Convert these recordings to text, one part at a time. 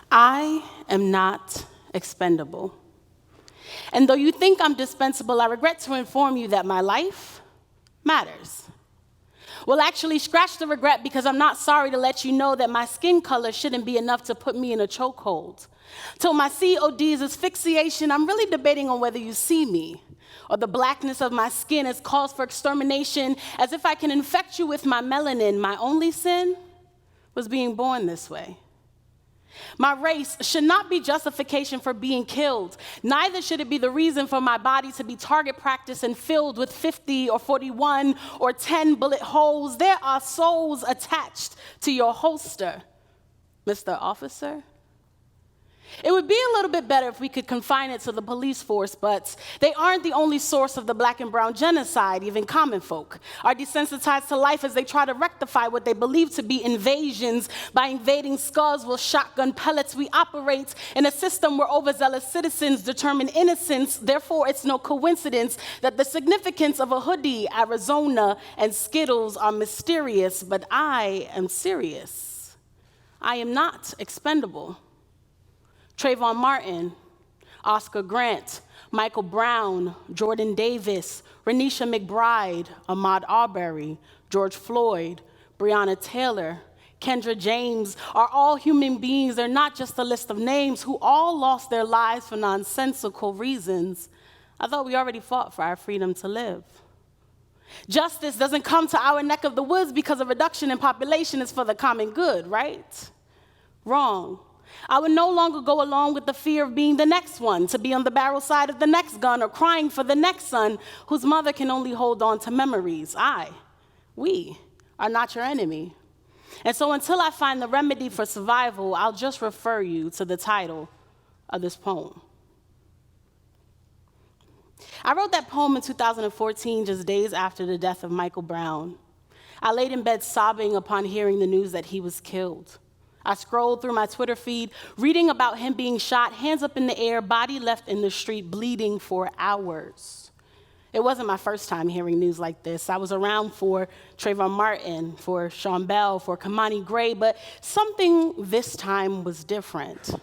I am not expendable. And though you think I'm dispensable, I regret to inform you that my life matters. Well, actually, scratch the regret, because I'm not sorry to let you know that my skin color shouldn't be enough to put me in a chokehold. Till my COD is asphyxiation, I'm really debating on whether you see me, or the blackness of my skin as cause for extermination, as if I can infect you with my melanin. My only sin was being born this way. My race should not be justification for being killed. Neither should it be the reason for my body to be target practice and filled with 50 or 41 or 10 bullet holes. There are souls attached to your holster, Mr. Officer. It would be a little bit better if we could confine it to the police force, but they aren't the only source of the black and brown genocide. Even common folk are desensitized to life as they try to rectify what they believe to be invasions by invading skulls with shotgun pellets. We operate in a system where overzealous citizens determine innocence. Therefore, it's no coincidence that the significance of a hoodie, Arizona, and Skittles are mysterious, but I am serious. I am not expendable. Trayvon Martin, Oscar Grant, Michael Brown, Jordan Davis, Renisha McBride, Ahmaud Arbery, George Floyd, Breonna Taylor, Kendra James are all human beings. They're not just a list of names who all lost their lives for nonsensical reasons. I thought we already fought for our freedom to live. Justice doesn't come to our neck of the woods because a reduction in population is for the common good, right? Wrong. I would no longer go along with the fear of being the next one, to be on the barrel side of the next gun, or crying for the next son whose mother can only hold on to memories. We are not your enemy. And so until I find the remedy for survival, I'll just refer you to the title of this poem. I wrote that poem in 2014, just days after the death of Michael Brown. I laid in bed sobbing upon hearing the news that he was killed. I scrolled through my Twitter feed, reading about him being shot, hands up in the air, body left in the street, bleeding for hours. It wasn't my first time hearing news like this. I was around for Trayvon Martin, for Sean Bell, for Kamani Gray, but something this time was different.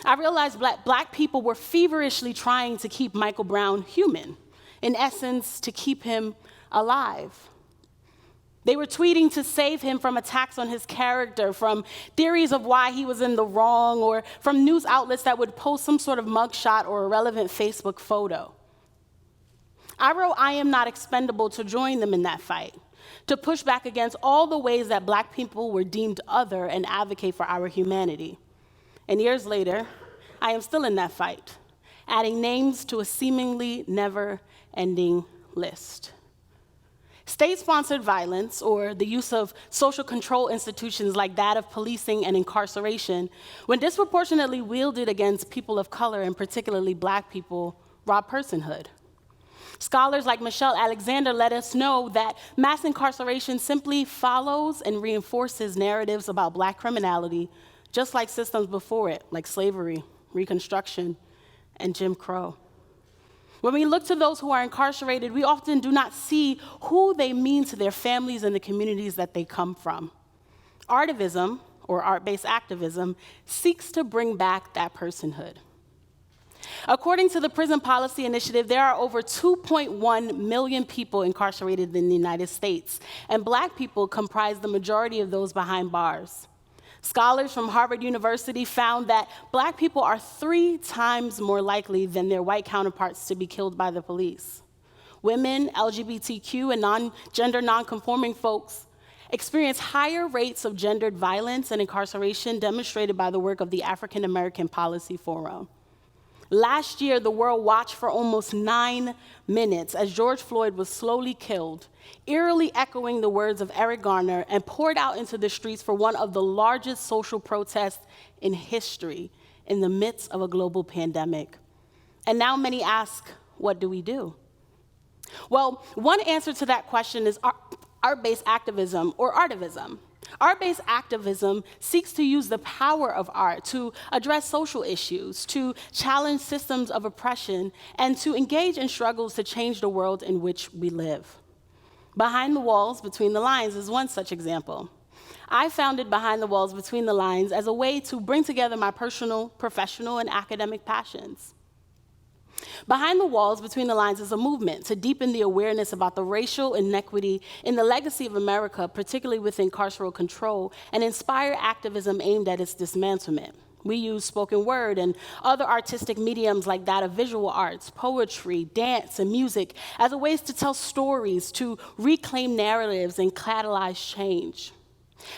I realized black people were feverishly trying to keep Michael Brown human, in essence, to keep him alive. They were tweeting to save him from attacks on his character, from theories of why he was in the wrong, or from news outlets that would post some sort of mugshot or irrelevant Facebook photo. I wrote I am not expendable to join them in that fight, to push back against all the ways that black people were deemed other and advocate for our humanity. And years later, I am still in that fight, adding names to a seemingly never-ending list. State-sponsored violence, or the use of social control institutions like that of policing and incarceration, when disproportionately wielded against people of color, and particularly black people, rob personhood. Scholars like Michelle Alexander let us know that mass incarceration simply follows and reinforces narratives about black criminality, just like systems before it, like slavery, Reconstruction, and Jim Crow. When we look to those who are incarcerated, we often do not see who they mean to their families and the communities that they come from. Artivism, or art-based activism, seeks to bring back that personhood. According to the Prison Policy Initiative, there are over 2.1 million people incarcerated in the United States, and black people comprise the majority of those behind bars. Scholars from Harvard University found that black people are 3 times more likely than their white counterparts to be killed by the police. Women, LGBTQ, and gender nonconforming folks experience higher rates of gendered violence and incarceration, demonstrated by the work of the African American Policy Forum. Last year, the world watched for almost 9 minutes as George Floyd was slowly killed, eerily echoing the words of Eric Garner, and poured out into the streets for one of the largest social protests in history in the midst of a global pandemic. And now many ask, what do we do? Well, one answer to that question is art-based activism, or artivism. Art-based activism seeks to use the power of art to address social issues, to challenge systems of oppression, and to engage in struggles to change the world in which we live. Behind the Walls, Between the Lines is one such example. I founded Behind the Walls, Between the Lines as a way to bring together my personal, professional, and academic passions. Behind the Walls, Between the Lines is a movement to deepen the awareness about the racial inequity in the legacy of America, particularly within carceral control, and inspire activism aimed at its dismantlement. We use spoken word and other artistic mediums like that of visual arts, poetry, dance, and music as a ways to tell stories, to reclaim narratives, and catalyze change.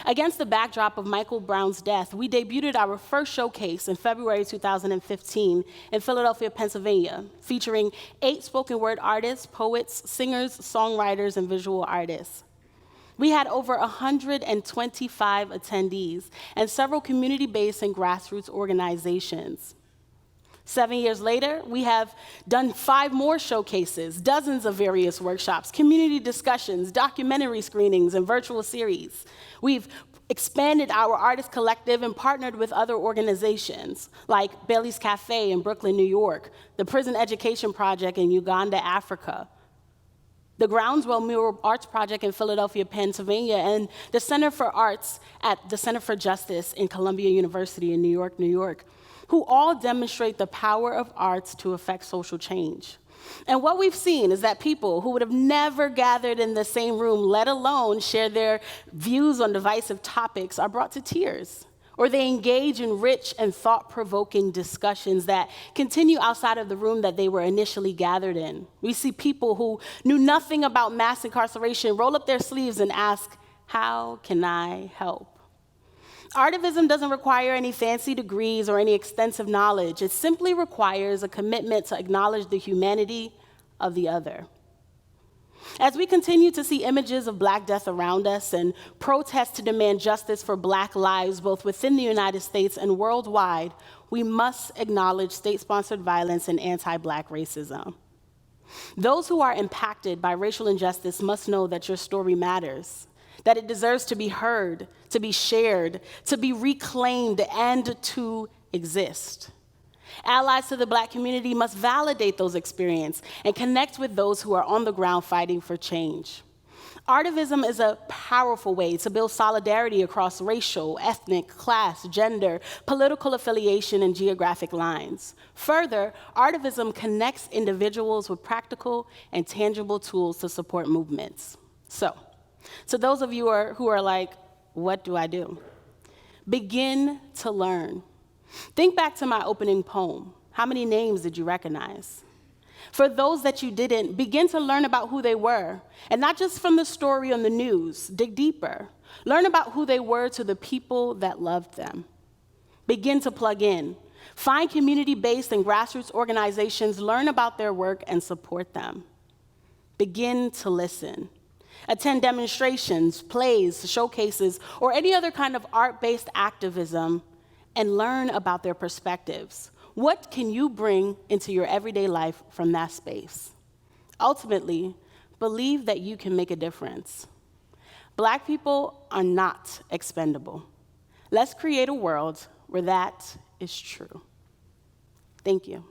Against the backdrop of Michael Brown's death, we debuted our first showcase in February 2015 in Philadelphia, Pennsylvania, featuring 8 spoken word artists, poets, singers, songwriters, and visual artists. We had over 125 attendees and several community-based and grassroots organizations. 7 years later, we have done 5 more showcases, dozens of various workshops, community discussions, documentary screenings, and virtual series. We've expanded our artist collective and partnered with other organizations like Bailey's Cafe in Brooklyn, New York, the Prison Education Project in Uganda, Africa, the Groundswell Mural Arts Project in Philadelphia, Pennsylvania, and the Center for Arts at the Center for Justice in Columbia University in New York, New York, who all demonstrate the power of arts to affect social change. And what we've seen is that people who would have never gathered in the same room, let alone share their views on divisive topics, are brought to tears, or they engage in rich and thought-provoking discussions that continue outside of the room that they were initially gathered in. We see people who knew nothing about mass incarceration roll up their sleeves and ask, "How can I help?" Artivism doesn't require any fancy degrees or any extensive knowledge. It simply requires a commitment to acknowledge the humanity of the other. As we continue to see images of Black death around us and protests to demand justice for Black lives both within the United States and worldwide, we must acknowledge state-sponsored violence and anti-Black racism. Those who are impacted by racial injustice must know that your story matters, that it deserves to be heard, to be shared, to be reclaimed, and to exist. Allies to the Black community must validate those experiences and connect with those who are on the ground fighting for change. Artivism is a powerful way to build solidarity across racial, ethnic, class, gender, political affiliation, and geographic lines. Further, artivism connects individuals with practical and tangible tools to support movements. So those of you who are like, what do I do? Begin to learn. Think back to my opening poem. How many names did you recognize? For those that you didn't, begin to learn about who they were, and not just from the story on the news. Dig deeper. Learn about who they were to the people that loved them. Begin to plug in. Find community-based and grassroots organizations, learn about their work, and support them. Begin to listen. Attend demonstrations, plays, showcases, or any other kind of art-based activism, and learn about their perspectives. What can you bring into your everyday life from that space? Ultimately, believe that you can make a difference. Black people are not expendable. Let's create a world where that is true. Thank you.